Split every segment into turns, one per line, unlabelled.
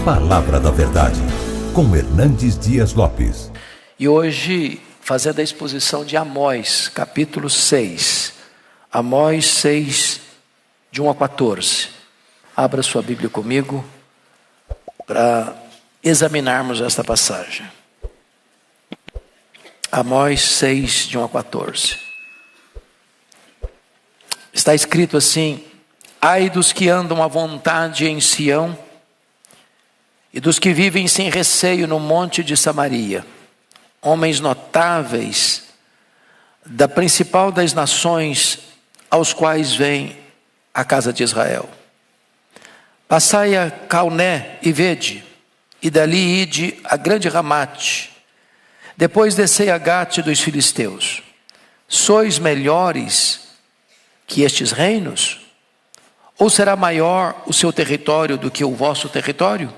Palavra da Verdade, com Hernandes Dias Lopes.
E hoje, fazendo a exposição de Amós, capítulo 6. Amós 6, de 1 a 14. Abra sua Bíblia comigo para examinarmos esta passagem. Amós 6, de 1 a 14. Está escrito assim: ai dos que andam à vontade em Sião, e dos que vivem sem receio no monte de Samaria, homens notáveis da principal das nações, aos quais vem a casa de Israel. Passai a Calné e vede, e dali ide a grande Ramate, depois descei a Gate dos filisteus. Sois melhores que estes reinos? Ou será maior o seu território do que o vosso território?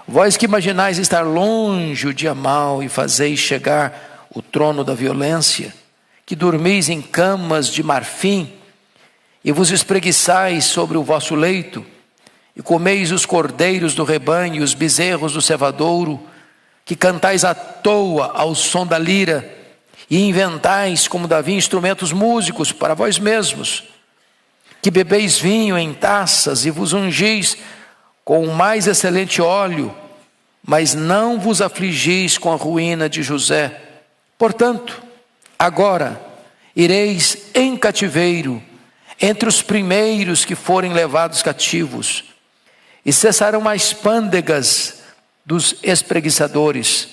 Vós que imaginais estar longe o dia mau e fazeis chegar o trono da violência, que dormis em camas de marfim e vos espreguiçais sobre o vosso leito, e comeis os cordeiros do rebanho e os bezerros do cevadouro, que cantais à toa ao som da lira e inventais como Davi instrumentos músicos para vós mesmos, que bebeis vinho em taças e vos ungis com o mais excelente óleo, mas não vos afligis com a ruína de José. Portanto, agora ireis em cativeiro entre os primeiros que forem levados cativos, e cessarão as pândegas dos espreguiçadores.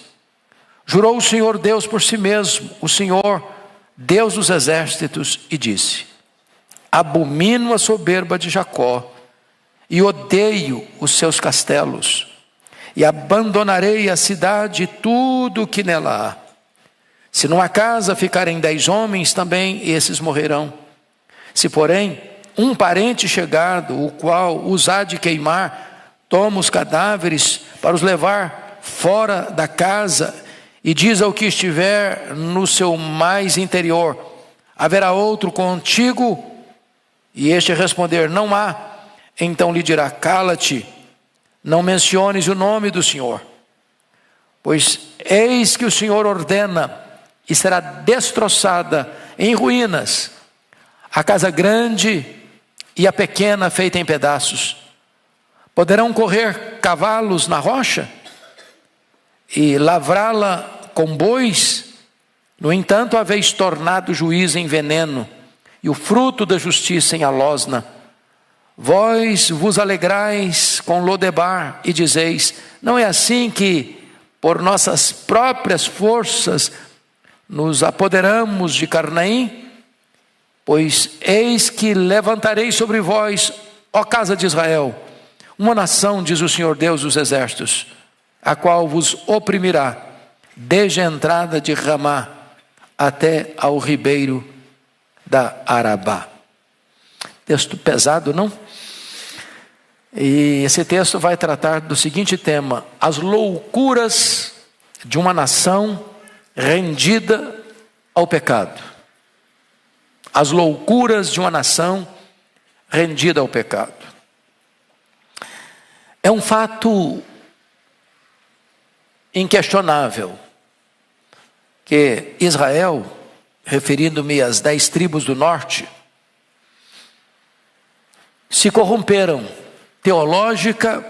Jurou o Senhor Deus por si mesmo, o Senhor Deus dos exércitos, e disse: abomino a soberba de Jacó e odeio os seus castelos, e abandonarei a cidade e tudo o que nela há. Se numa casa ficarem 10 homens, também esses morrerão. Se porém um parente chegado, o qual os há de queimar, toma os cadáveres para os levar fora da casa, e diz ao que estiver no seu mais interior: haverá outro contigo? E este responder: não há. Então lhe dirá: cala-te, não menciones o nome do Senhor, pois eis que o Senhor ordena, e será destroçada em ruínas a casa grande e a pequena feita em pedaços. Poderão correr cavalos na rocha e lavrá-la com bois? No entanto, haveis tornado o juízo em veneno e o fruto da justiça em alosna. Vós vos alegrais com Lodebar e dizeis: não é assim que por nossas próprias forças nos apoderamos de Carnaim? Pois eis que levantarei sobre vós, ó casa de Israel, uma nação, diz o Senhor Deus dos exércitos, a qual vos oprimirá, desde a entrada de Ramá até ao ribeiro da Arabá. Texto pesado, não? E esse texto vai tratar do seguinte tema: as loucuras de uma nação rendida ao pecado. As loucuras de uma nação rendida ao pecado. É um fato inquestionável que Israel, referindo-me às 10 tribos do norte, se corromperam teológica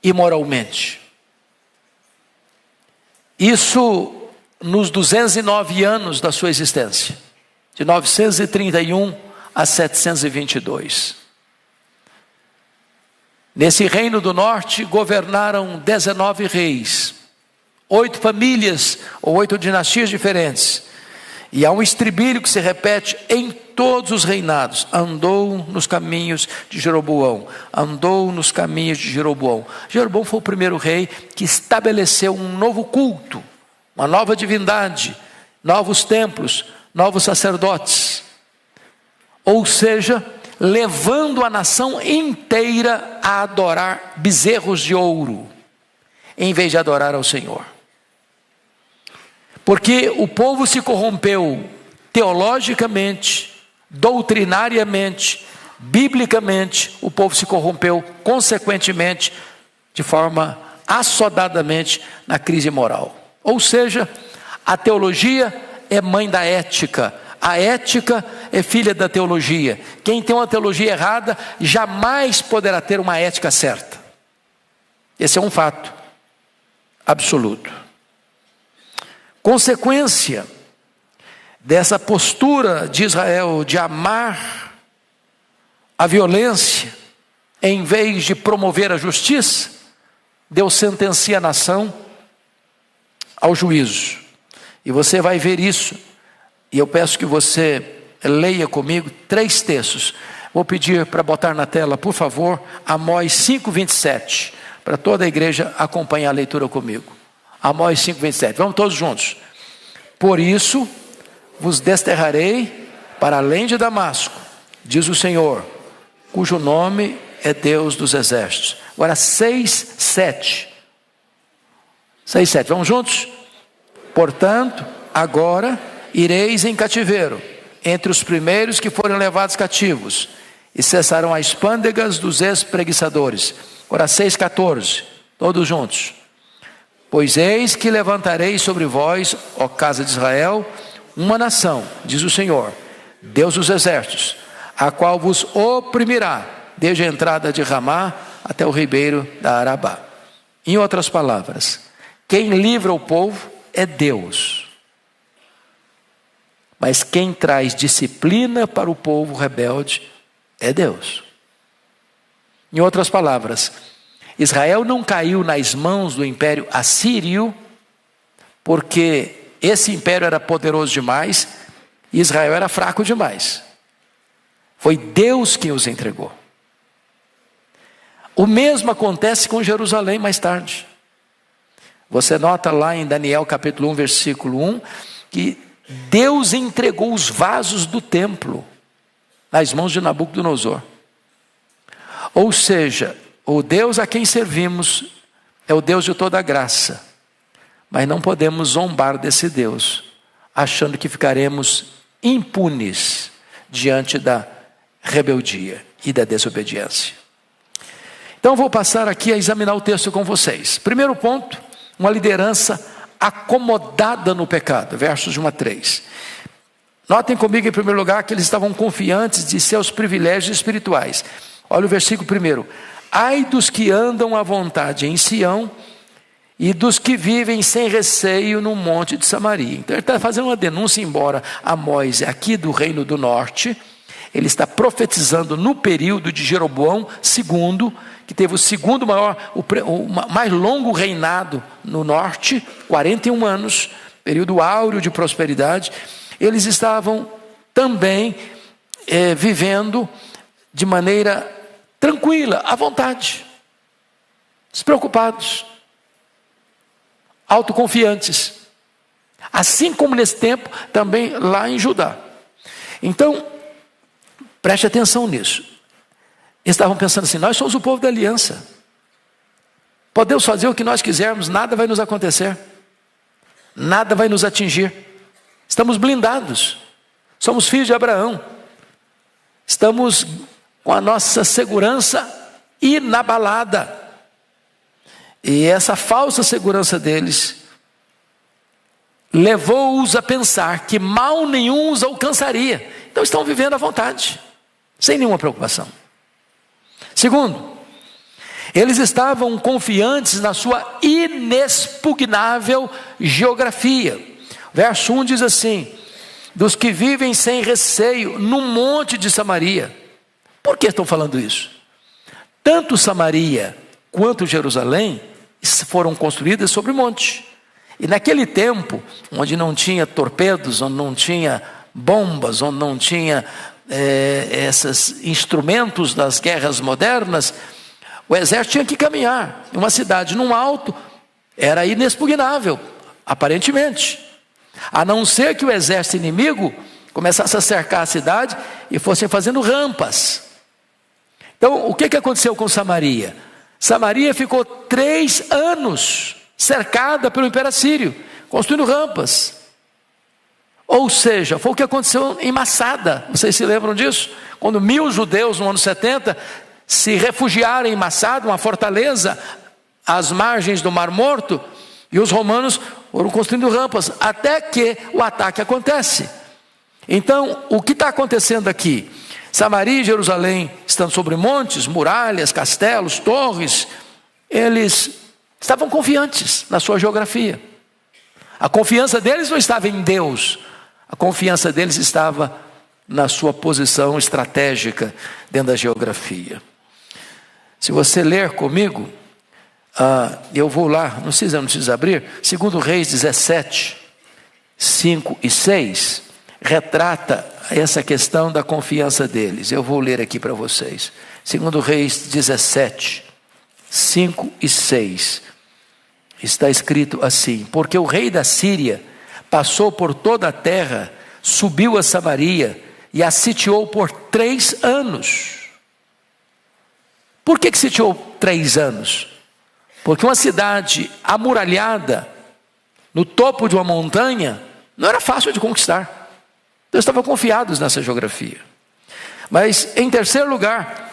e moralmente. Isso nos 209 anos da sua existência, de 931 a 722. Nesse reino do norte governaram 19 reis, 8 famílias ou 8 dinastias diferentes. E há um estribilho que se repete em todos os reinados: andou nos caminhos de Jeroboão, andou nos caminhos de Jeroboão. Jeroboão foi o primeiro rei que estabeleceu um novo culto, uma nova divindade, novos templos, novos sacerdotes. Ou seja, levando a nação inteira a adorar bezerros de ouro, em vez de adorar ao Senhor. Porque o povo se corrompeu teologicamente, doutrinariamente, biblicamente, o povo se corrompeu consequentemente de forma assodadamente na crise moral. Ou seja, a teologia é mãe da ética, a ética é filha da teologia. Quem tem uma teologia errada jamais poderá ter uma ética certa. Esse é um fato absoluto. Consequência dessa postura de Israel de amar a violência em vez de promover a justiça, Deus sentencia a nação ao juízo. E você vai ver isso, e eu peço que você leia comigo 3 textos. Vou pedir para botar na tela, por favor, Amós 5:27, para toda a igreja acompanhar a leitura comigo. Amós 5:27, vamos todos juntos. Por isso vos desterrarei para além de Damasco, diz o Senhor, cujo nome é Deus dos exércitos. Agora 6:7, vamos juntos? Portanto, agora ireis em cativeiro, entre os primeiros que forem levados cativos, e cessarão as pândegas dos espreguiçadores. Agora 6:14, todos juntos. Pois eis que levantarei sobre vós, ó casa de Israel, uma nação, diz o Senhor, Deus dos exércitos, a qual vos oprimirá, desde a entrada de Ramá até o ribeiro da Arabá. Em outras palavras, quem livra o povo é Deus. Mas quem traz disciplina para o povo rebelde é Deus. Em outras palavras, Israel não caiu nas mãos do império assírio, porque esse império era poderoso demais e Israel era fraco demais. Foi Deus quem os entregou. O mesmo acontece com Jerusalém mais tarde. Você nota lá em Daniel capítulo 1, versículo 1, que Deus entregou os vasos do templo nas mãos de Nabucodonosor. Ou seja, o Deus a quem servimos é o Deus de toda a graça. Mas não podemos zombar desse Deus, achando que ficaremos impunes diante da rebeldia e da desobediência. Então vou passar aqui a examinar o texto com vocês. Primeiro ponto, uma liderança acomodada no pecado, versos de 1 a 3. Notem comigo em primeiro lugar que eles estavam confiantes de seus privilégios espirituais. Olha o versículo 1. Ai dos que andam à vontade em Sião e dos que vivem sem receio no monte de Samaria. Então ele está fazendo uma denúncia, embora Amós é aqui do reino do norte, ele está profetizando no período de Jeroboão II, que teve o segundo maior, o mais longo reinado no norte, 41 anos, período áureo de prosperidade. Eles estavam também vivendo de maneira tranquila, à vontade, despreocupados, autoconfiantes, assim como nesse tempo também lá em Judá. Então, preste atenção nisso. Eles estavam pensando assim: nós somos o povo da aliança, podemos fazer o que nós quisermos, nada vai nos acontecer, nada vai nos atingir, estamos blindados, somos filhos de Abraão, estamos com a nossa segurança inabalada. E essa falsa segurança deles levou-os a pensar que mal nenhum os alcançaria. Então estão vivendo à vontade, sem nenhuma preocupação. Segundo, eles estavam confiantes na sua inexpugnável geografia. Verso 1 diz assim: dos que vivem sem receio no monte de Samaria. Por que estão falando isso? Tanto Samaria quanto Jerusalém foram construídas sobre monte. E naquele tempo, onde não tinha torpedos, onde não tinha bombas, onde não tinha esses instrumentos das guerras modernas, o exército tinha que caminhar. Uma cidade num alto era inexpugnável, aparentemente. A não ser que o exército inimigo começasse a cercar a cidade e fossem fazendo rampas. Então, o que aconteceu com Samaria? Samaria ficou 3 anos cercada pelo Império Assírio, construindo rampas. Ou seja, foi o que aconteceu em Massada. Vocês se lembram disso? Quando 1000 judeus no ano 70 se refugiaram em Massada, uma fortaleza às margens do Mar Morto, e os romanos foram construindo rampas, até que o ataque acontece. Então, o que está acontecendo aqui? Samaria e Jerusalém estando sobre montes, muralhas, castelos, torres, eles estavam confiantes na sua geografia. A confiança deles não estava em Deus, a confiança deles estava na sua posição estratégica dentro da geografia. Se você ler comigo, eu vou lá, não precisa abrir, 2 Reis 17, 5 e 6, retrata essa questão da confiança deles. Eu vou ler aqui para vocês. 2 Reis 17, 5 e 6, está escrito assim: porque o rei da Síria passou por toda a terra, subiu a Samaria e a sitiou por 3 anos. Por que sitiou 3 anos? Porque uma cidade amuralhada, no topo de uma montanha, não era fácil de conquistar. Eles estavam confiados nessa geografia. Mas, em terceiro lugar,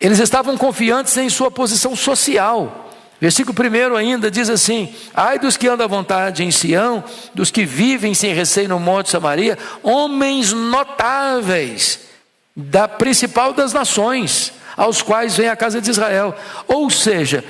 eles estavam confiantes em sua posição social. Versículo 1 ainda diz assim: ai dos que andam à vontade em Sião, dos que vivem sem receio no monte de Samaria, homens notáveis da principal das nações, aos quais vem a casa de Israel. Ou seja,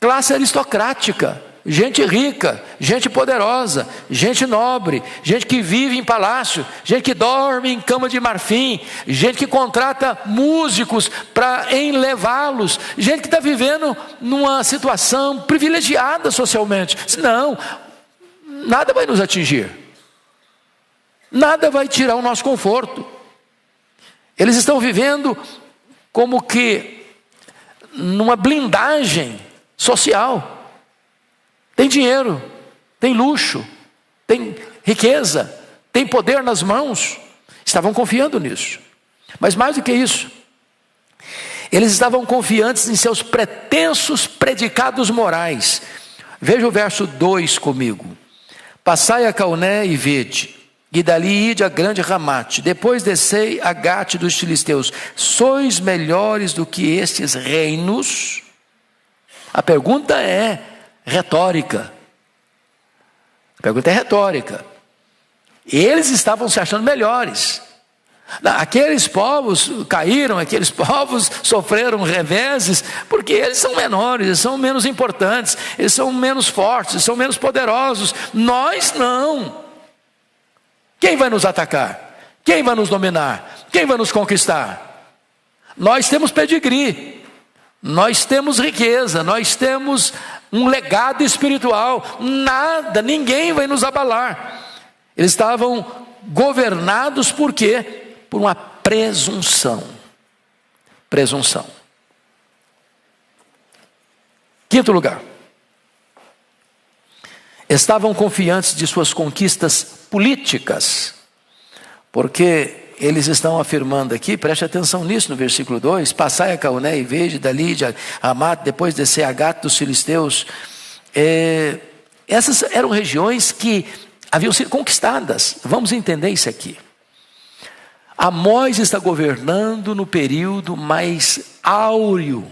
classe aristocrática, gente rica, gente poderosa, gente nobre, gente que vive em palácio, gente que dorme em cama de marfim, gente que contrata músicos para enlevá-los, gente que está vivendo numa situação privilegiada socialmente. Não, nada vai nos atingir, nada vai tirar o nosso conforto. Eles estão vivendo como que numa blindagem social. Tem dinheiro, tem luxo, tem riqueza, tem poder nas mãos. Estavam confiando nisso. Mas mais do que isso, eles estavam confiantes em seus pretensos predicados morais. Veja o verso 2 comigo: passai a Cauné e vede, e dali ide a grande Ramate, depois descei a Gate dos filisteus. Sois melhores do que estes reinos? A pergunta é retórica. A pergunta é retórica. Eles estavam se achando melhores. Aqueles povos caíram, aqueles povos sofreram reveses, porque eles são menores, eles são menos importantes, eles são menos fortes, eles são menos poderosos. Nós não. Quem vai nos atacar? Quem vai nos dominar? Quem vai nos conquistar? Nós temos pedigree, nós temos riqueza, nós temos um legado espiritual. Nada, ninguém vai nos abalar. Eles estavam governados por quê? Por uma presunção. Presunção. Quinto lugar, estavam confiantes de suas conquistas políticas, porque eles estão afirmando aqui, preste atenção nisso no versículo 2: passai a Cauné e vede, dali de Ramate, depois descer a Gate dos filisteus. Essas eram regiões que haviam sido conquistadas. Vamos entender isso aqui. Amós está governando no período mais áureo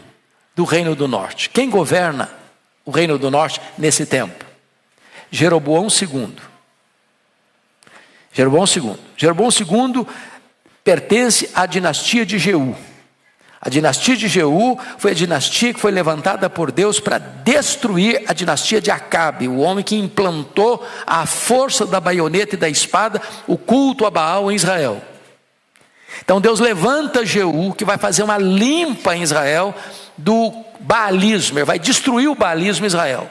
do Reino do Norte. Quem governa o Reino do Norte nesse tempo? Jeroboão II. Jeroboão II pertence à dinastia de Jeú. A dinastia de Jeú foi a dinastia que foi levantada por Deus para destruir a dinastia de Acabe, o homem que implantou à força da baioneta e da espada o culto a Baal em Israel. Então Deus levanta Jeú, que vai fazer uma limpa em Israel do baalismo, ele vai destruir o baalismo em Israel.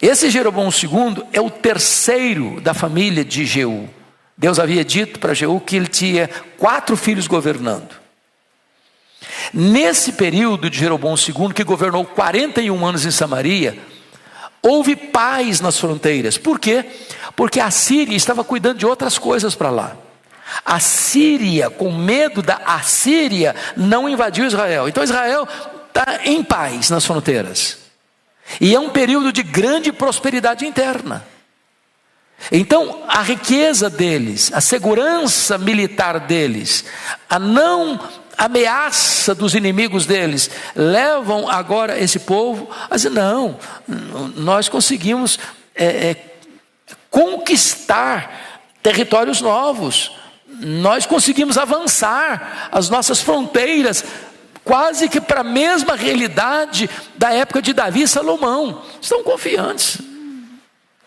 Esse Jeroboão II é o terceiro da família de Jeú. Deus havia dito para Jeú que ele tinha 4 filhos governando. Nesse período de Jeroboão II, que governou 41 anos em Samaria, houve paz nas fronteiras. Por quê? Porque a Síria estava cuidando de outras coisas para lá. A Síria, com medo da Assíria, não invadiu Israel. Então Israel está em paz nas fronteiras. E é um período de grande prosperidade interna. Então a riqueza deles, a segurança militar deles, a não ameaça dos inimigos deles, levam agora esse povo a dizer: não, nós conseguimos conquistar territórios novos, nós conseguimos avançar as nossas fronteiras, quase que para a mesma realidade da época de Davi e Salomão. Estão confiantes,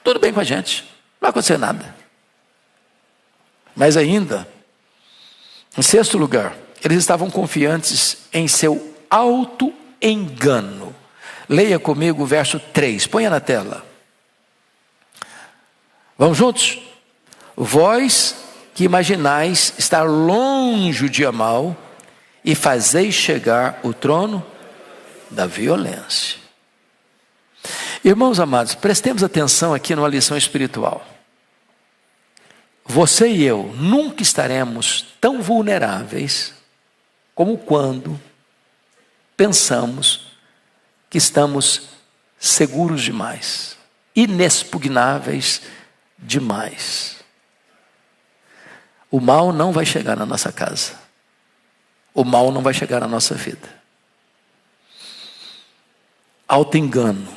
tudo bem com a gente, não vai acontecer nada. Mas ainda, em sexto lugar, eles estavam confiantes em seu auto-engano. Leia comigo o verso 3, ponha na tela. Vamos juntos? Vós que imaginais estar longe o dia mau e fazeis chegar o trono da violência. Irmãos amados, prestemos atenção aqui numa lição espiritual. Você e eu nunca estaremos tão vulneráveis como quando pensamos que estamos seguros demais, inexpugnáveis demais. O mal não vai chegar na nossa casa, o mal não vai chegar na nossa vida. Auto-engano,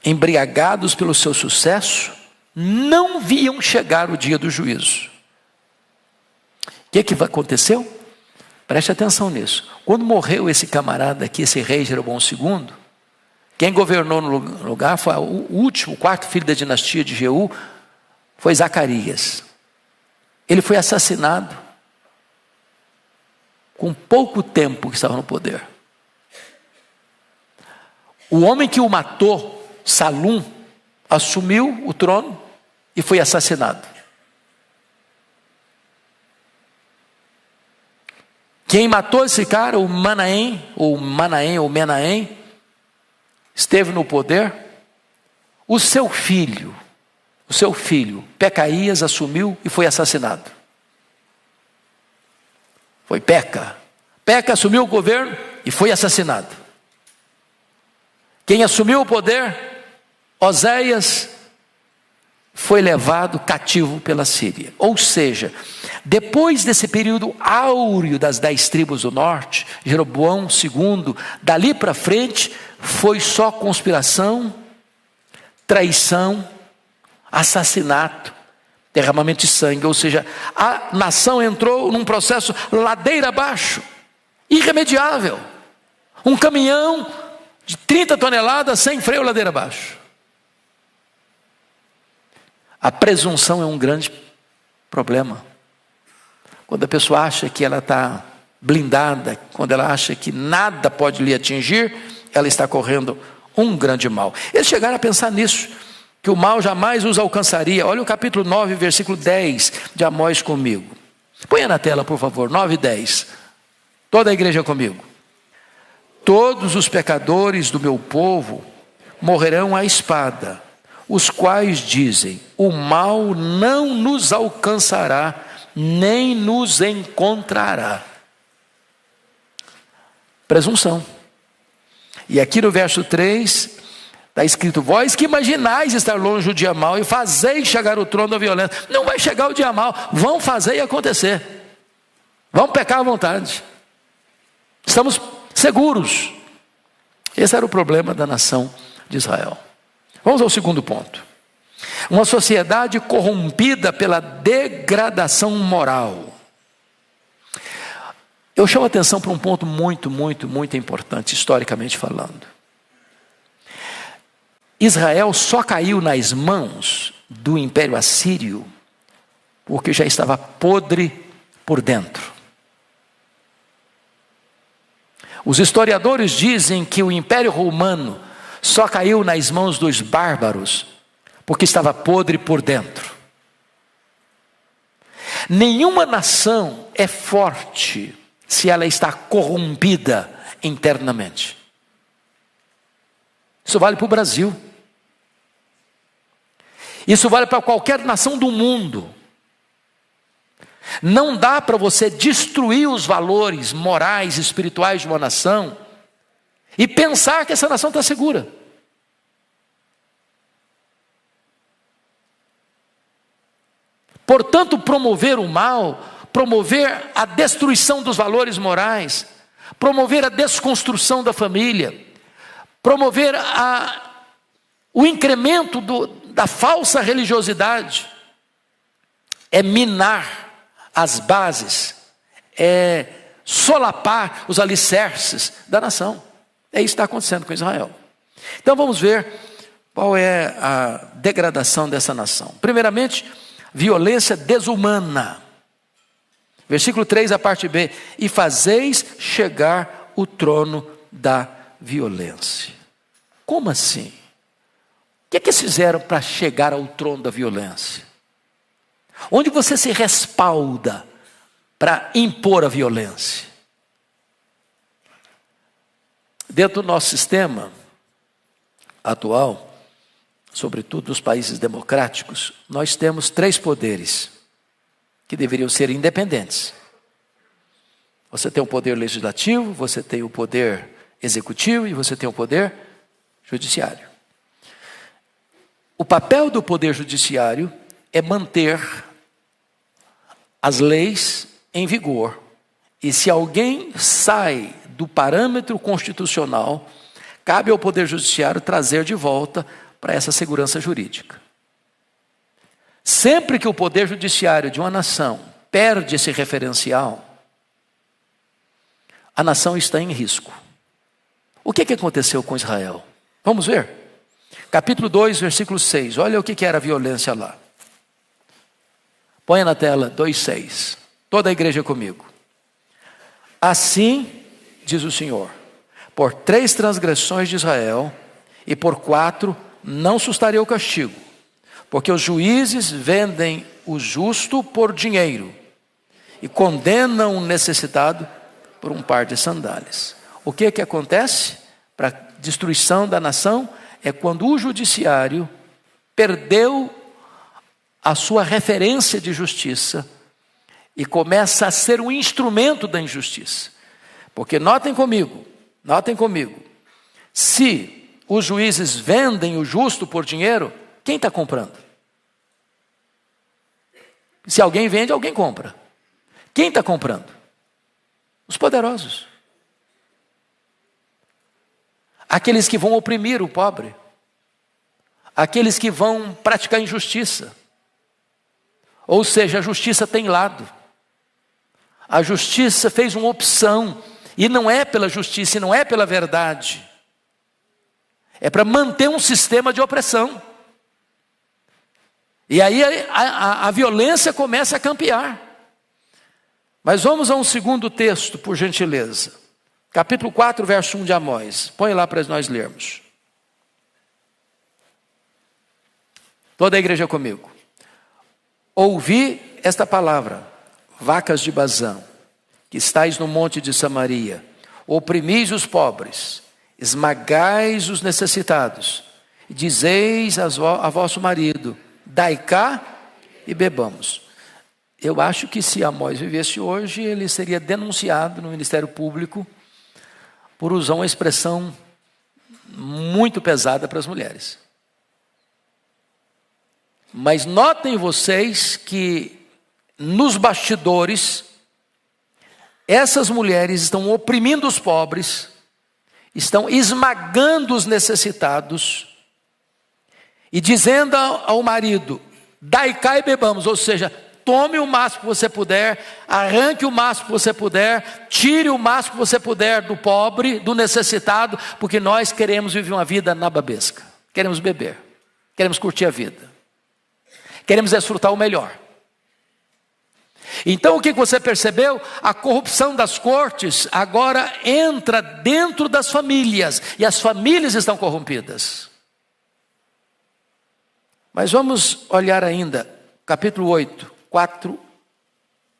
embriagados pelo seu sucesso, não viam chegar o dia do juízo. O que aconteceu? Preste atenção nisso. Quando morreu esse camarada aqui, esse rei Jeroboão II, quem governou no lugar foi o último, o quarto filho da dinastia de Jeú, foi Zacarias. Ele foi assassinado com pouco tempo que estava no poder. O homem que o matou, Salum, assumiu o trono e foi assassinado. Quem matou esse cara, o Menahem, esteve no poder. O seu filho, Pecaías, assumiu e foi assassinado. Foi Peca assumiu o governo e foi assassinado. Quem assumiu o poder, Oséias, foi levado cativo pela Síria. Ou seja, depois desse período áureo das 10 tribos do norte, Jeroboão II, dali para frente, foi só conspiração, traição, assassinato, derramamento de sangue. Ou seja, a nação entrou num processo ladeira abaixo, irremediável. Um caminhão de 30 toneladas sem freio ladeira abaixo. A presunção é um grande problema. Quando a pessoa acha que ela está blindada, quando ela acha que nada pode lhe atingir, ela está correndo um grande mal. Eles chegaram a pensar nisso, que o mal jamais os alcançaria. Olha o capítulo 9, versículo 10 de Amós comigo. Ponha na tela, por favor, 9 e 10. Toda a igreja comigo. Todos os pecadores do meu povo morrerão à espada, os quais dizem: o mal não nos alcançará, nem nos encontrará. Presunção. E aqui no verso 3, está escrito: vós que imaginais estar longe do dia mau e fazeis chegar o trono da violência. Não vai chegar o dia mau, vão fazer e acontecer. Vão pecar à vontade. Estamos seguros. Esse era o problema da nação de Israel. Vamos ao segundo ponto. Uma sociedade corrompida pela degradação moral. Eu chamo a atenção para um ponto muito importante, historicamente falando. Israel só caiu nas mãos do Império Assírio porque já estava podre por dentro. Os historiadores dizem que o Império Romano só caiu nas mãos dos bárbaros porque estava podre por dentro. Nenhuma nação é forte se ela está corrompida internamente. Isso vale para o Brasil. Isso vale para qualquer nação do mundo. Não dá para você destruir os valores morais e espirituais de uma nação e pensar que essa nação está segura. Portanto, promover o mal promover a destruição dos valores morais, promover a desconstrução da família, promover o incremento da falsa religiosidade, é minar as bases, é solapar os alicerces da nação. É isso que está acontecendo com Israel. Então vamos ver qual é a degradação dessa nação. Primeiramente, violência desumana. Versículo 3, a parte B. E fazeis chegar o trono da violência. Como assim? O que é que eles fizeram para chegar ao trono da violência? Onde você se respalda para impor a violência? Dentro do nosso sistema atual, sobretudo nos países democráticos, nós temos 3 poderes que deveriam ser independentes. Você tem o poder legislativo, você tem o poder executivo e você tem o poder judiciário. O papel do poder judiciário é manter as leis em vigor. E se alguém sai do parâmetro constitucional, cabe ao poder judiciário trazer de volta para essa segurança jurídica. Sempre que o poder judiciário de uma nação perde esse referencial, a nação está em risco. O que aconteceu com Israel? Vamos ver? Capítulo 2, versículo 6. Olha o que era a violência lá. Põe na tela 2,6. Toda a igreja comigo. Assim, diz o Senhor, por 3 transgressões de Israel, e por 4 não sustarei o castigo, porque os juízes vendem o justo por dinheiro, e condenam o necessitado por um par de sandálias. O que acontece para a destruição da nação? É quando o judiciário perdeu a sua referência de justiça e começa a ser um instrumento da injustiça. Porque notem comigo, se os juízes vendem o justo por dinheiro, quem está comprando? Se alguém vende, alguém compra. Quem está comprando? Os poderosos. Aqueles que vão oprimir o pobre. Aqueles que vão praticar injustiça. Ou seja, a justiça tem lado. A justiça fez uma opção. E não é pela justiça, e não é pela verdade. É para manter um sistema de opressão. E aí a violência começa a campear. Mas vamos a um segundo texto, por gentileza. Capítulo 4, verso 1 de Amós. Põe lá para nós lermos. Toda a igreja comigo. Ouvi esta palavra, vacas de Bazã, que estáis no monte de Samaria, oprimis os pobres, esmagais os necessitados, e dizeis a vosso marido, dai cá e bebamos. Eu acho que se Amós vivesse hoje, ele seria denunciado no Ministério Público por usar uma expressão muito pesada para as mulheres. Mas notem vocês que nos bastidores, essas mulheres estão oprimindo os pobres, estão esmagando os necessitados e dizendo ao marido, dai cá e bebamos, ou seja, tome o máximo que você puder, arranque o máximo que você puder, tire o máximo que você puder do pobre, do necessitado, porque nós queremos viver uma vida nababesca, queremos beber, queremos curtir a vida, queremos desfrutar o melhor. Então o que você percebeu? A corrupção das cortes agora entra dentro das famílias, e as famílias estão corrompidas. Mas vamos olhar ainda, capítulo 8, 4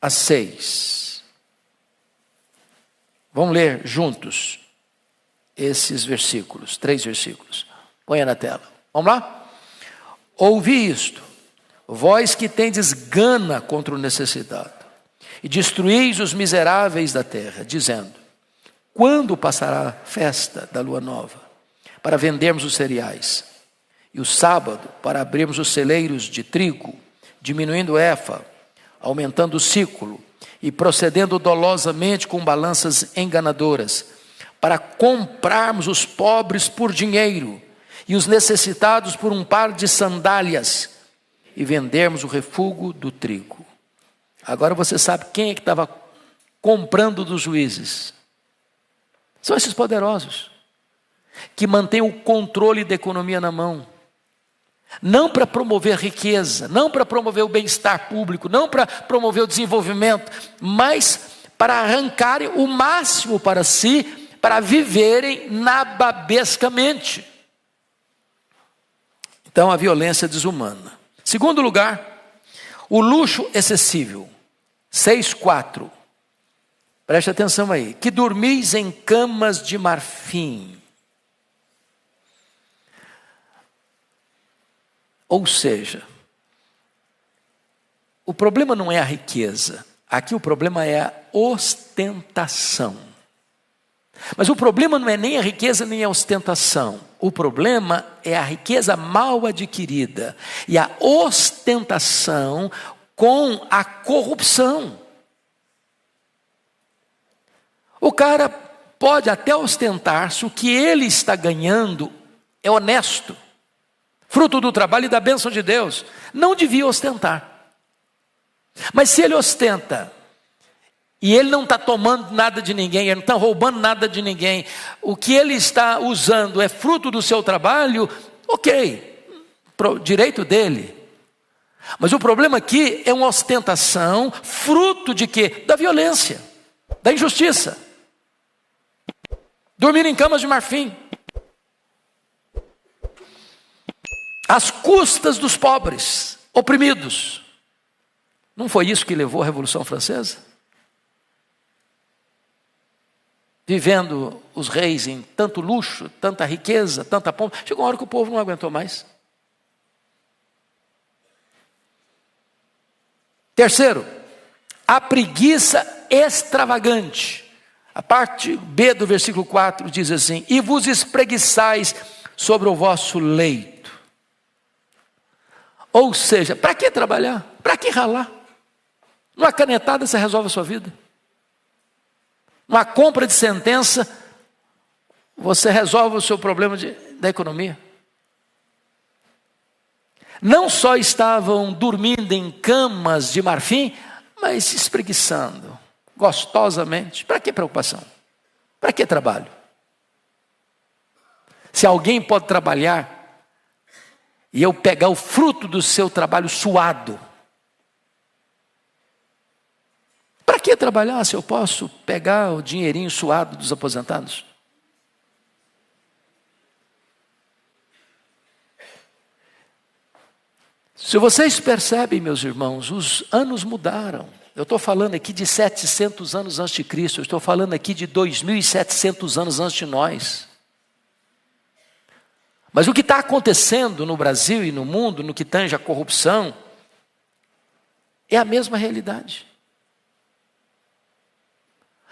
a 6. Vamos ler juntos esses versículos, 3 versículos. Ponha na tela. Vamos lá? Ouvi isto, vós que tendes gana contra o necessitado, e destruís os miseráveis da terra, dizendo, quando passará a festa da lua nova, para vendermos os cereais, e o sábado para abrirmos os celeiros de trigo, diminuindo o efa, aumentando o ciclo, e procedendo dolosamente com balanças enganadoras, para comprarmos os pobres por dinheiro e os necessitados por um par de sandálias e vendermos o refúgio do trigo. Agora você sabe quem é que estava comprando dos juízes? São esses poderosos, que mantêm o controle da economia na mão. Não para promover riqueza, não para promover o bem-estar público, não para promover o desenvolvimento, mas para arrancarem o máximo para si, para viverem nababescamente. Então a violência desumana. Segundo lugar, o luxo excessivo. 6,4. Preste atenção aí. Que dormis em camas de marfim. Ou seja, o problema não é a riqueza. Aqui o problema é a ostentação. Mas o problema não é nem a riqueza nem a ostentação. O problema é a riqueza mal adquirida e a ostentação com a corrupção. O cara pode até ostentar se o que ele está ganhando é honesto, fruto do trabalho e da bênção de Deus. Não devia ostentar. Mas se ele ostenta e ele não está tomando nada de ninguém, ele não está roubando nada de ninguém, o que ele está usando é fruto do seu trabalho, ok, direito dele. Mas o problema aqui é uma ostentação, fruto de quê? Da violência, da injustiça. Dormir em camas de marfim, às custas dos pobres, oprimidos. Não foi isso que levou à Revolução Francesa? Vivendo os reis em tanto luxo, tanta riqueza, tanta pompa. Chegou uma hora que o povo não aguentou mais. Terceiro, a preguiça extravagante. A parte B do versículo 4 diz assim: e vos espreguiçais sobre o vosso leito. Ou seja, para que trabalhar? Para que ralar? Numa canetada você resolve a sua vida. Numa compra de sentença, você resolve o seu problema da economia. Não só estavam dormindo em camas de marfim, mas se espreguiçando, gostosamente. Para que preocupação? Para que trabalho? Se alguém pode trabalhar e eu pegar o fruto do seu trabalho suado, para que trabalhar se eu posso pegar o dinheirinho suado dos aposentados? Se vocês percebem, meus irmãos, os anos mudaram. Eu estou falando aqui de 700 anos antes de Cristo, eu estou falando aqui de 2.700 anos antes de nós. Mas o que está acontecendo no Brasil e no mundo, no que tange a corrupção, é a mesma realidade.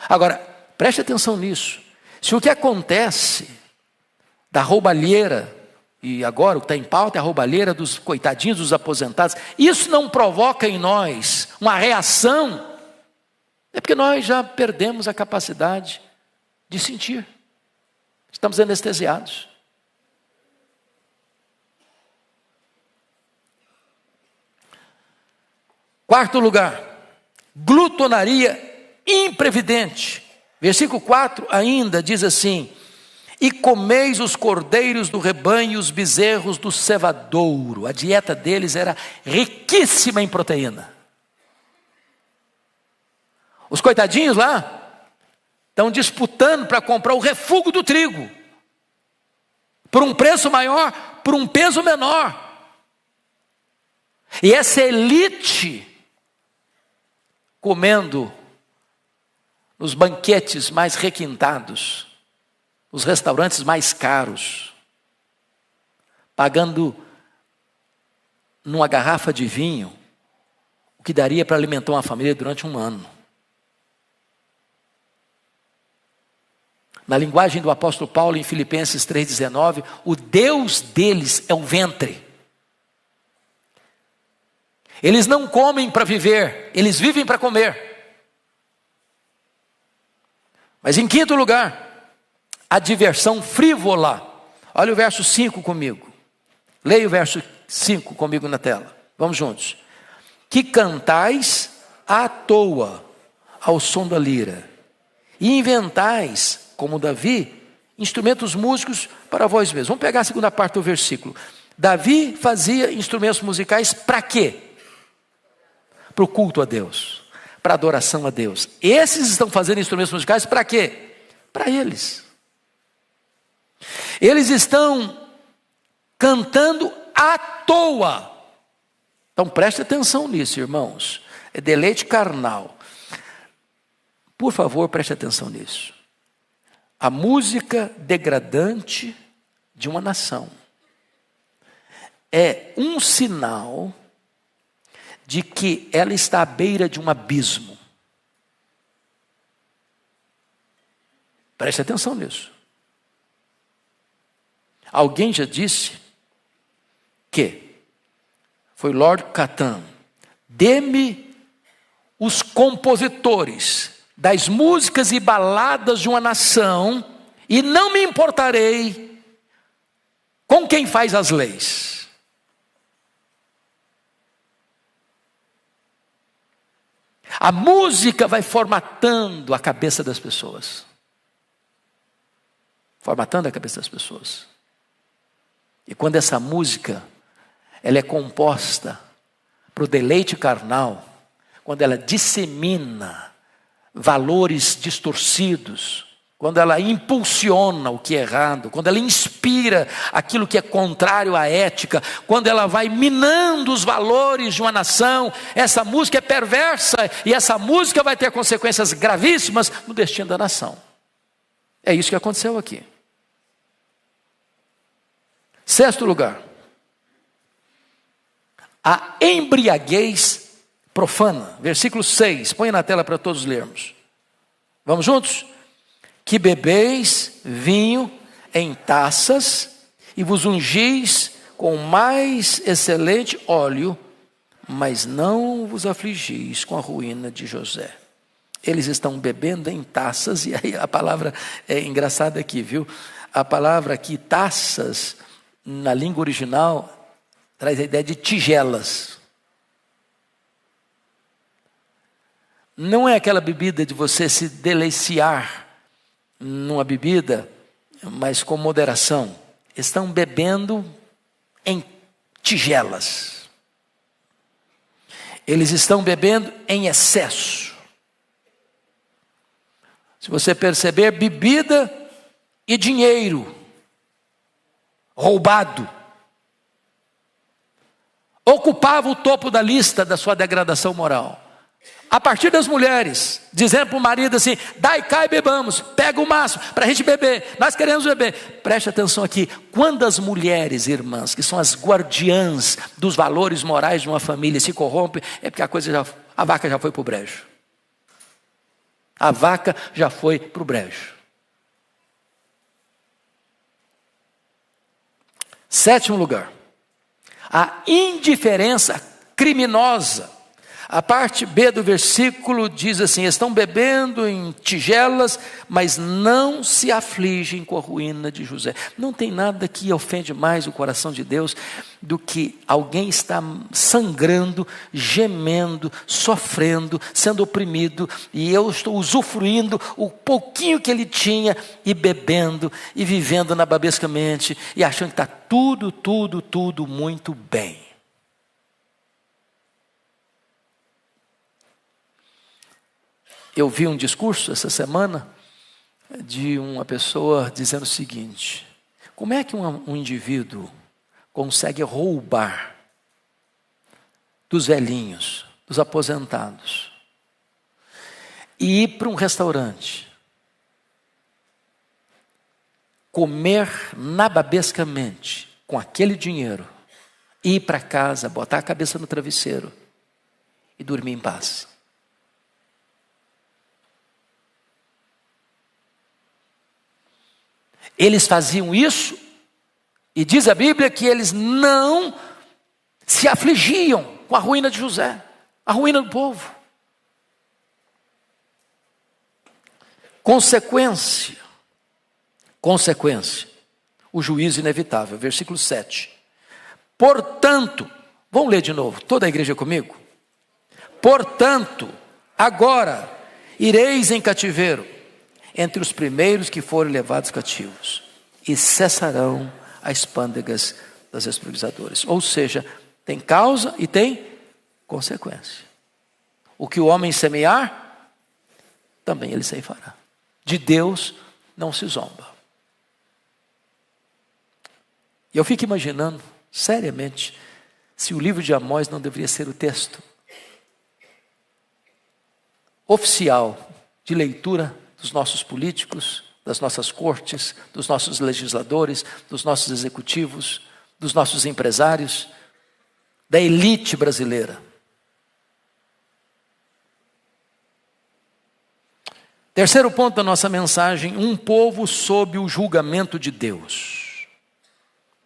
Agora, preste atenção nisso. Se o que acontece da roubalheira, e agora o que está em pauta é a roubalheira dos coitadinhos dos aposentados, isso não provoca em nós uma reação, é porque nós já perdemos a capacidade de sentir. Estamos anestesiados. Quarto lugar, glutonaria imprevidente. Versículo 4 ainda diz assim: e comeis os cordeiros do rebanho e os bezerros do cevadouro. A dieta deles era riquíssima em proteína. Os coitadinhos lá estão disputando para comprar o refúgio do trigo, por um preço maior, por um peso menor. E essa elite comendo nos banquetes mais requintados, os restaurantes mais caros, pagando numa garrafa de vinho o que daria para alimentar uma família durante um ano. Na linguagem do apóstolo Paulo em Filipenses 3,19, o Deus deles é o ventre. Eles não comem para viver, eles vivem para comer. Mas em quinto lugar, a diversão frívola. Olha o verso 5 comigo. Leia o verso 5 comigo na tela. Vamos juntos. Que cantais à toa ao som da lira, e inventais, como Davi, instrumentos músicos para vós mesmos. Vamos pegar a segunda parte do versículo. Davi fazia instrumentos musicais para quê? Para o culto a Deus, para a adoração a Deus. Esses estão fazendo instrumentos musicais para quê? Para eles. Eles estão cantando à toa. Então preste atenção nisso, irmãos. É deleite carnal. Por favor, preste atenção nisso. A música degradante de uma nação é um sinal de que ela está à beira de um abismo. Preste atenção nisso. Alguém já disse que foi Lord Catan: dê-me os compositores das músicas e baladas de uma nação, e não me importarei com quem faz as leis. A música vai formatando a cabeça das pessoas. Formatando a cabeça das pessoas. E quando essa música, ela é composta para o deleite carnal, quando ela dissemina valores distorcidos, quando ela impulsiona o que é errado, quando ela inspira aquilo que é contrário à ética, quando ela vai minando os valores de uma nação, essa música é perversa e essa música vai ter consequências gravíssimas no destino da nação. É isso que aconteceu aqui. Sexto lugar, a embriaguez profana. Versículo 6, põe na tela para todos lermos. Vamos juntos? Que bebeis vinho em taças e vos ungis com o mais excelente óleo, mas não vos afligis com a ruína de José. Eles estão bebendo em taças, e aí a palavra é engraçada aqui, viu? A palavra aqui, taças, na língua original, traz a ideia de tigelas. Não é aquela bebida de você se deliciar numa bebida, mas com moderação. Estão bebendo em tigelas. Eles estão bebendo em excesso. Se você perceber, bebida e dinheiro roubado ocupava o topo da lista da sua degradação moral. A partir das mulheres, dizendo para o marido assim: dai cá e bebamos, pega o máximo para a gente beber, nós queremos beber. Preste atenção aqui, quando as mulheres, irmãs, que são as guardiãs dos valores morais de uma família, se corrompem, é porque a vaca já foi para o brejo. A vaca já foi para o brejo. Sétimo lugar, a indiferença criminosa. A parte B do versículo diz assim: estão bebendo em tigelas, mas não se afligem com a ruína de José. Não tem nada que ofende mais o coração de Deus do que alguém estar sangrando, gemendo, sofrendo, sendo oprimido, e eu estou usufruindo o pouquinho que ele tinha, e bebendo, e vivendo nababescamente, e achando que está tudo muito bem. Eu vi um discurso essa semana de uma pessoa dizendo o seguinte: como é que um indivíduo consegue roubar dos velhinhos, dos aposentados, e ir para um restaurante, comer nababescamente com aquele dinheiro, ir para casa, botar a cabeça no travesseiro e dormir em paz? Eles faziam isso, e diz a Bíblia que eles não se afligiam com a ruína de José, a ruína do povo. Consequência, o juízo inevitável, versículo 7. Portanto, vamos ler de novo, toda a igreja comigo? Portanto, agora ireis em cativeiro entre os primeiros que forem levados cativos, e cessarão as pândegas das escravizadoras. Ou seja, tem causa e tem consequência. O que o homem semear, também ele ceifará. De Deus não se zomba. E eu fico imaginando, seriamente, se o livro de Amós não deveria ser o texto oficial de leitura dos nossos políticos, das nossas cortes, dos nossos legisladores, dos nossos executivos, dos nossos empresários, da elite brasileira. Terceiro ponto da nossa mensagem: um povo sob o julgamento de Deus.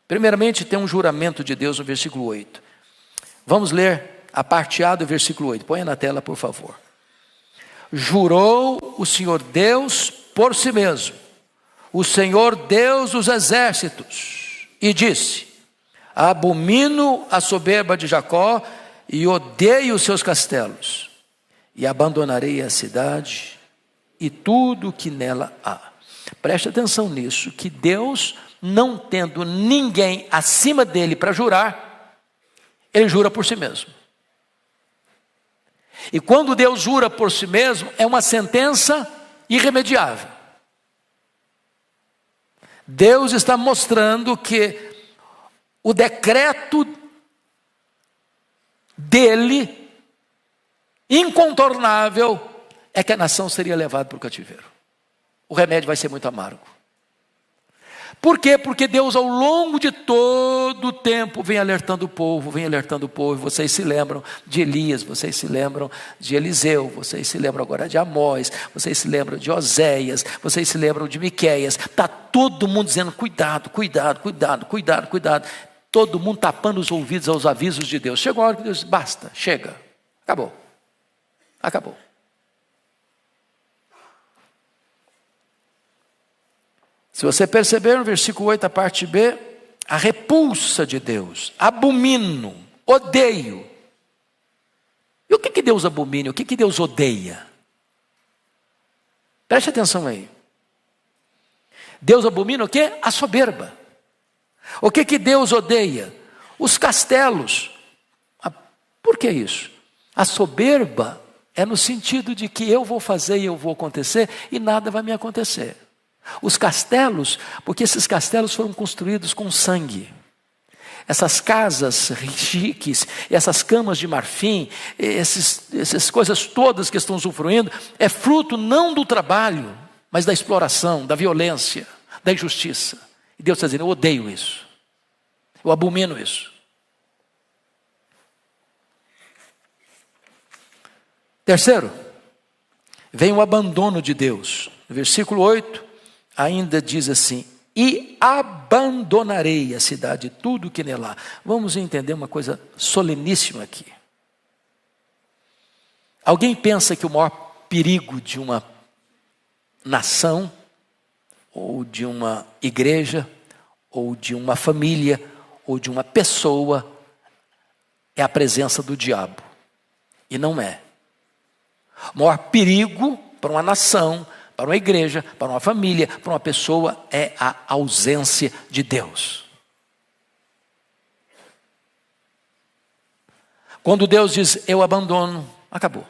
Primeiramente, tem um juramento de Deus no versículo 8. Vamos ler a parte A do versículo 8. Põe na tela, por favor. Jurou o Senhor Deus por si mesmo, o Senhor Deus dos exércitos, e disse: abomino a soberba de Jacó e odeio os seus castelos, e abandonarei a cidade e tudo que nela há. Preste atenção nisso, que Deus, não tendo ninguém acima dele para jurar, ele jura por si mesmo. E quando Deus jura por si mesmo, é uma sentença irremediável. Deus está mostrando que o decreto dele, incontornável, é que a nação seria levada para o cativeiro. O remédio vai ser muito amargo. Por quê? Porque Deus, ao longo de todo o tempo, vem alertando o povo. Vocês se lembram de Elias, vocês se lembram de Eliseu, vocês se lembram agora de Amós, vocês se lembram de Oséias, vocês se lembram de Miqueias. Está todo mundo dizendo: cuidado. Todo mundo tapando os ouvidos aos avisos de Deus. Chegou a hora que Deus diz: basta, chega, acabou. Se você perceber no versículo 8, a parte B, a repulsa de Deus, abomino, odeio. E o que Deus abomina? O que Deus odeia? Preste atenção aí. Deus abomina o quê? A soberba. O que Deus odeia? Os castelos. Por que isso? A soberba é no sentido de que eu vou fazer e eu vou acontecer e nada vai me acontecer. Os castelos, porque esses castelos foram construídos com sangue. Essas casas chiques, essas camas de marfim, essas coisas todas que estão usufruindo, é fruto não do trabalho, mas da exploração, da violência, da injustiça. E Deus está dizendo: eu odeio isso, eu abomino isso. Terceiro, vem o abandono de Deus. No versículo 8, ainda diz assim: e abandonarei a cidade e tudo que nela há. Vamos entender uma coisa soleníssima aqui. Alguém pensa que o maior perigo de uma nação, ou de uma igreja, ou de uma família, ou de uma pessoa, é a presença do diabo? E não é. O maior perigo para uma nação, para uma igreja, para uma família, para uma pessoa, é a ausência de Deus. Quando Deus diz: eu abandono, acabou.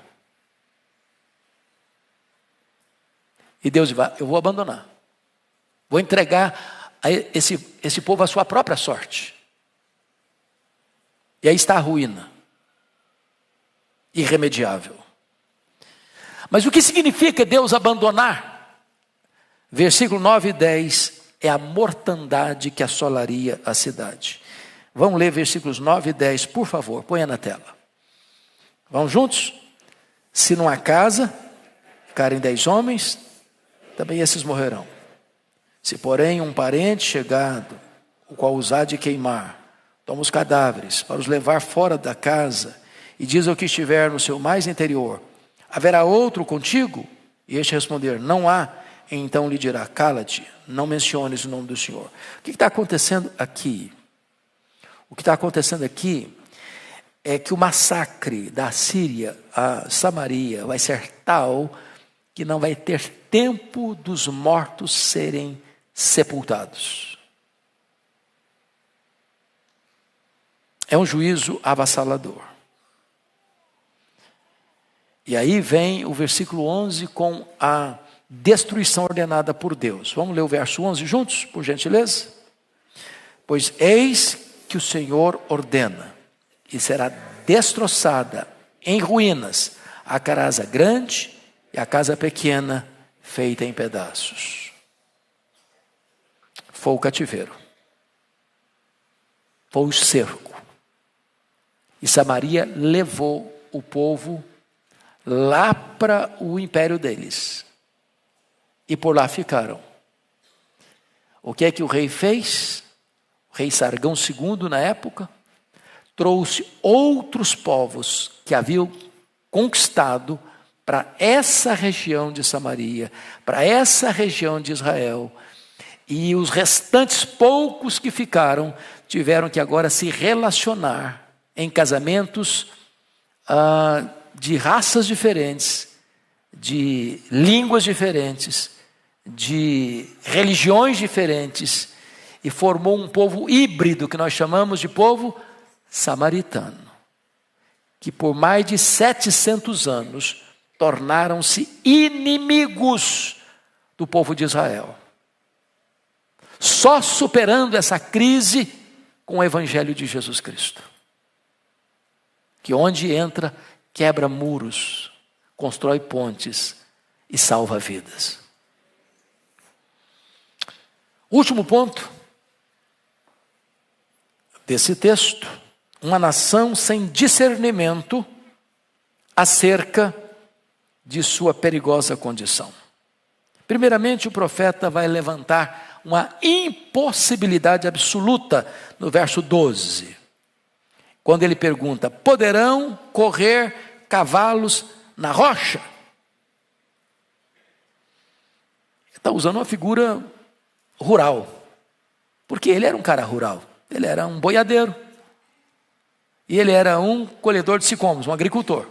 E Deus diz: eu vou abandonar. Vou entregar a esse povo a sua própria sorte. E aí está a ruína. Irremediável. Mas o que significa Deus abandonar? Versículo 9 e 10 é a mortandade que assolaria a cidade. Vamos ler versículos 9 e 10, por favor, ponha na tela. Vamos juntos? Se numa casa ficarem 10 homens, também esses morrerão. Se porém um parente chegado, o qual usar de queimar, toma os cadáveres para os levar fora da casa, e diz ao que estiver no seu mais interior: haverá outro contigo? E este responder: não há. então lhe dirá: cala-te, não menciones o nome do Senhor. O que está acontecendo aqui? O que está acontecendo aqui é que o massacre da Síria a Samaria vai ser tal que não vai ter tempo dos mortos serem sepultados. É um juízo avassalador. E aí vem o versículo 11 com a destruição ordenada por Deus. Vamos ler o verso 11 juntos, por gentileza? Pois eis que o Senhor ordena, e será destroçada em ruínas a casa grande e a casa pequena feita em pedaços. Foi o cativeiro. Foi o cerco. E Samaria levou o povo lá para o império deles. E por lá ficaram. O que é que o rei fez? O rei Sargão II, na época, trouxe outros povos que haviam conquistado para essa região de Samaria, para essa região de Israel. E os restantes poucos que ficaram tiveram que agora se relacionar em casamentos de raças diferentes, de línguas diferentes, de religiões diferentes, e formou um povo híbrido que nós chamamos de povo samaritano, que por mais de 700 anos tornaram-se inimigos do povo de Israel, só superando essa crise com o evangelho de Jesus Cristo, que onde entra, quebra muros, constrói pontes e salva vidas. Último ponto desse texto: uma nação sem discernimento acerca de sua perigosa condição. Primeiramente, o profeta vai levantar uma impossibilidade absoluta no verso 12, quando ele pergunta: poderão correr cavalos na rocha? Está usando uma figura rural, porque ele era um cara rural, ele era um boiadeiro, e ele era um colhedor de sicômoros, um agricultor.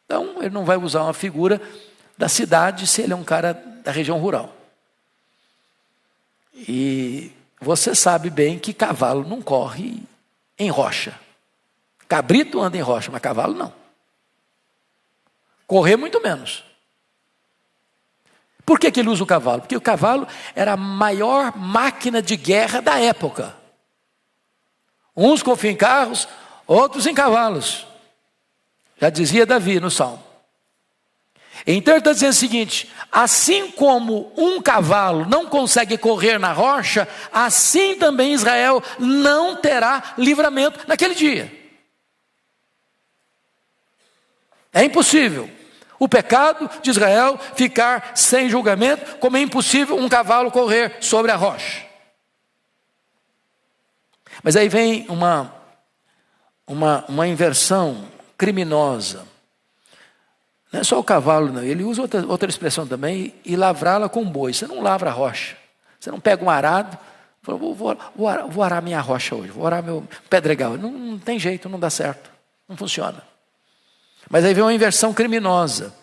Então ele não vai usar uma figura da cidade se ele é um cara da região rural. E você sabe bem que cavalo não corre em rocha. Cabrito anda em rocha, mas cavalo não. Correr muito menos. Por que ele usa o cavalo? Porque o cavalo era a maior máquina de guerra da época. Uns confiam em carros, outros em cavalos. Já dizia Davi no Salmo. Então ele está dizendo o seguinte: assim como um cavalo não consegue correr na rocha, assim também Israel não terá livramento naquele dia. É impossível o pecado de Israel ficar sem julgamento, como é impossível um cavalo correr sobre a rocha. Mas aí vem uma inversão criminosa. Não é só o cavalo, não. Ele usa outra expressão também: e lavrá-la com boi. Você não lavra a rocha. Você não pega um arado e fala: vou arar minha rocha hoje, vou arar meu pedregal. Não tem jeito, não dá certo, não funciona. Mas aí vem uma inversão criminosa.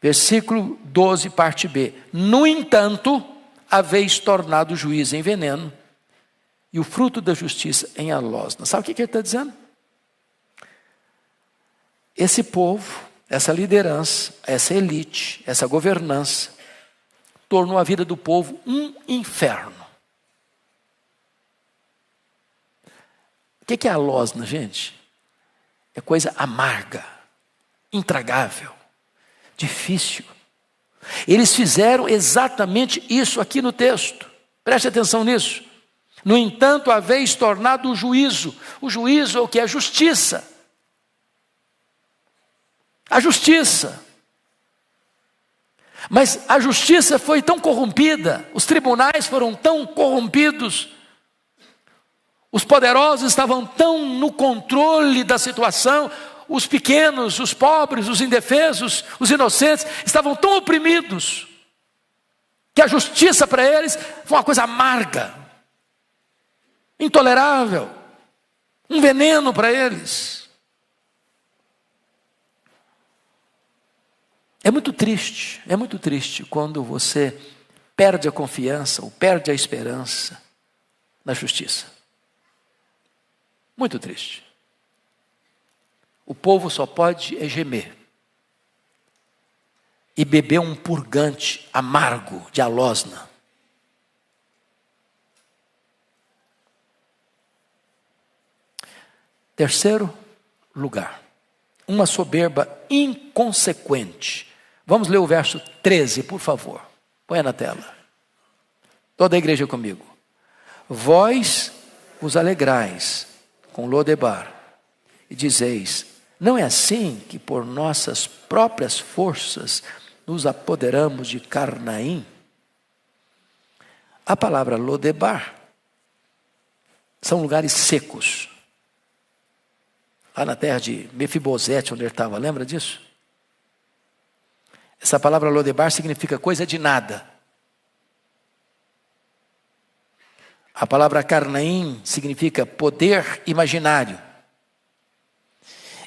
Versículo 12, parte B. No entanto, haveis tornado o juiz em veneno e o fruto da justiça em alosna. Sabe o que ele está dizendo? Esse povo, essa liderança, essa elite, essa governança, tornou a vida do povo um inferno. O que é alosna, gente? É coisa amarga, intragável, difícil. Eles fizeram exatamente isso aqui no texto. Preste atenção nisso. No entanto, haveis tornado o juízo. O juízo é o que? É justiça. A justiça. Mas a justiça foi tão corrompida, os tribunais foram tão corrompidos, os poderosos estavam tão no controle da situação, os pequenos, os pobres, os indefesos, os inocentes estavam tão oprimidos, que a justiça para eles foi uma coisa amarga, intolerável, um veneno para eles. É muito triste quando você perde a confiança ou perde a esperança na justiça. Muito triste. O povo só pode gemer e beber um purgante amargo de alosna. Terceiro lugar, uma soberba inconsequente. Vamos ler o verso 13, por favor. Põe na tela. Toda a igreja comigo. Vós vos alegrais com Lodebar e dizeis: não é assim que por nossas próprias forças nos apoderamos de Carnaim? A palavra Lodebar são lugares secos. Lá na terra de Mefibosete, onde ele estava, lembra disso? Essa palavra Lodebar significa coisa de nada. A palavra Carnaim significa poder imaginário.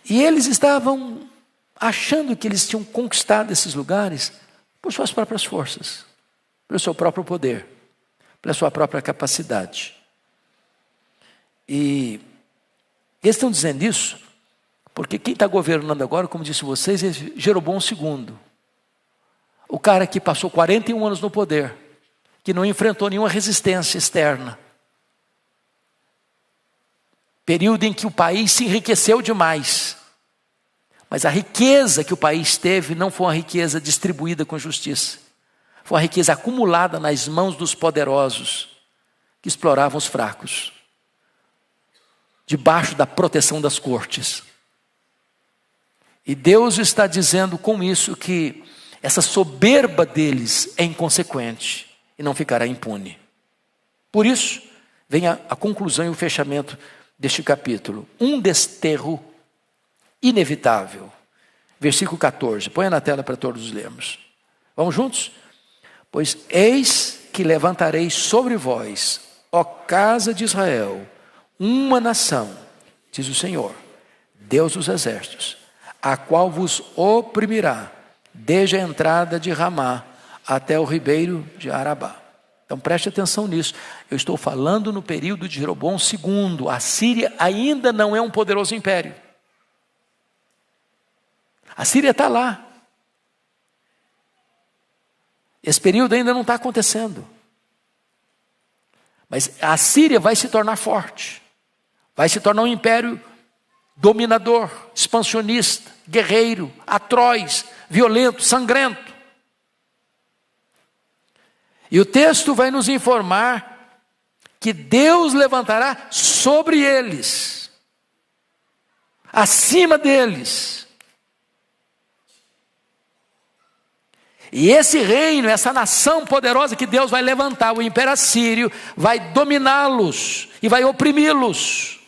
E eles estavam achando que eles tinham conquistado esses lugares por suas próprias forças, pelo seu próprio poder, pela sua própria capacidade. E eles estão dizendo isso porque quem está governando agora, como disse vocês, é Jeroboão II. O cara que passou 41 anos no poder, que não enfrentou nenhuma resistência externa. Período em que o país se enriqueceu demais. Mas a riqueza que o país teve não foi uma riqueza distribuída com justiça. Foi uma riqueza acumulada nas mãos dos poderosos, que exploravam os fracos, debaixo da proteção das cortes. E Deus está dizendo com isso que essa soberba deles é inconsequente e não ficará impune. Por isso, vem a conclusão e o fechamento deste capítulo. Um desterro inevitável. Versículo 14. Põe na tela para todos lermos. Vamos juntos? Pois eis que levantarei sobre vós, ó casa de Israel, uma nação, diz o Senhor, Deus dos exércitos, a qual vos oprimirá, desde a entrada de Ramá até o ribeiro de Arabá. Então preste atenção nisso. Eu estou falando no período de Jeroboão II. A Síria ainda não é um poderoso império. A Síria está lá. Esse período ainda não está acontecendo. Mas a Síria vai se tornar forte. Vai se tornar um império dominador, expansionista, guerreiro, atroz, violento, sangrento. E o texto vai nos informar que Deus levantará sobre eles, acima deles. E esse reino, essa nação poderosa que Deus vai levantar, o Império Assírio, vai dominá-los e vai oprimi-los.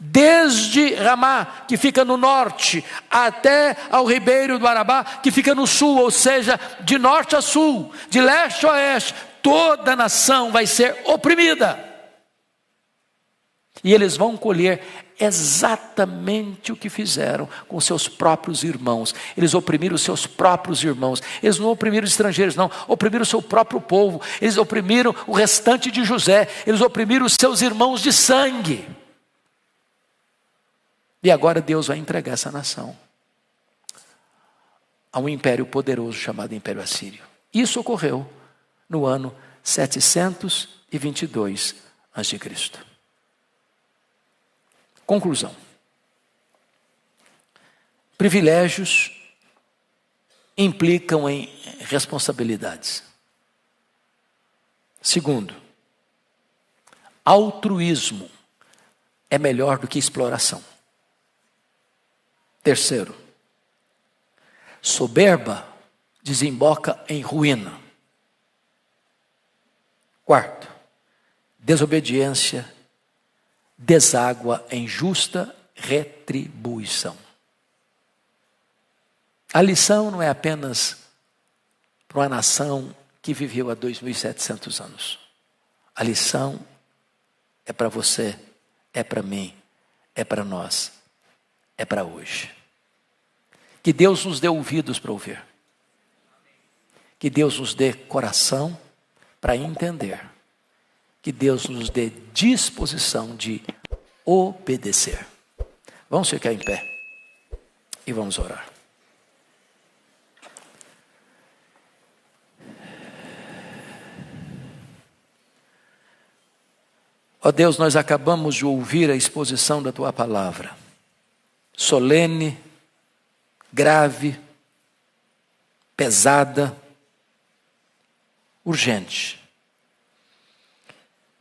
Desde Ramá, que fica no norte, até ao ribeiro do Arabá, que fica no sul, ou seja, de norte a sul, de leste a oeste, toda a nação vai ser oprimida. E eles vão colher exatamente o que fizeram com seus próprios irmãos. Eles oprimiram os seus próprios irmãos. Eles não oprimiram os estrangeiros, não. Oprimiram o seu próprio povo. Eles oprimiram o restante de José. Eles oprimiram os seus irmãos de sangue. E agora Deus vai entregar essa nação a um império poderoso chamado Império Assírio. Isso ocorreu no ano 722 a.C. Conclusão. Privilégios implicam em responsabilidades. Segundo, altruísmo é melhor do que exploração. Terceiro, soberba desemboca em ruína. Quarto, desobediência deságua em justa retribuição. A lição não é apenas para uma nação que viveu há 2.700 anos. A lição é para você, é para mim, é para nós, é para hoje. Que Deus nos dê ouvidos para ouvir. Que Deus nos dê coração para entender. Que Deus nos dê disposição de obedecer. Vamos ficar em pé e vamos orar. Ó Deus, nós acabamos de ouvir a exposição da Tua palavra, solene, grave, pesada, urgente.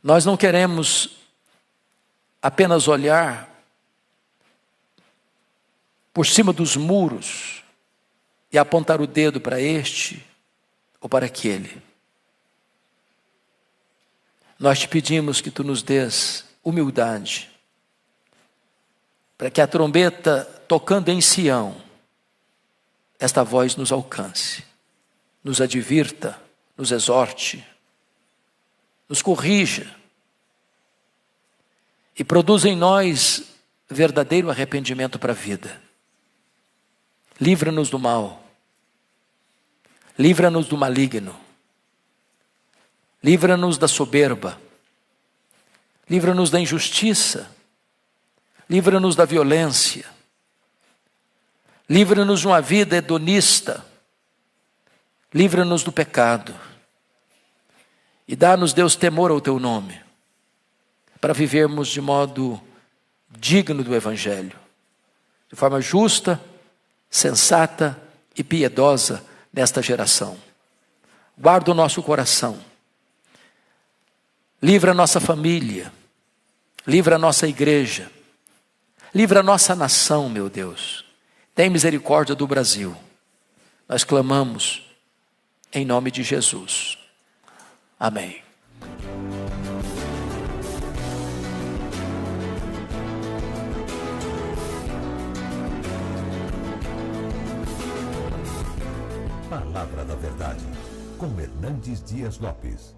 Nós não queremos apenas olhar por cima dos muros e apontar o dedo para este ou para aquele. Nós te pedimos que Tu nos dês humildade, para que a trombeta tocando em Sião, esta voz nos alcance, nos advirta, nos exorte, nos corrija e produza em nós verdadeiro arrependimento para a vida. Livra-nos do mal, livra-nos do maligno, livra-nos da soberba, livra-nos da injustiça, livra-nos da violência, livra-nos de uma vida hedonista, livra-nos do pecado e dá-nos, Deus, temor ao Teu nome, para vivermos de modo digno do Evangelho, de forma justa, sensata e piedosa nesta geração. Guarda o nosso coração, livra a nossa família, livra a nossa igreja, livra a nossa nação, meu Deus. Tem misericórdia do Brasil. Nós clamamos em nome de Jesus. Amém.
Palavra da Verdade, com Hernandes Dias Lopes.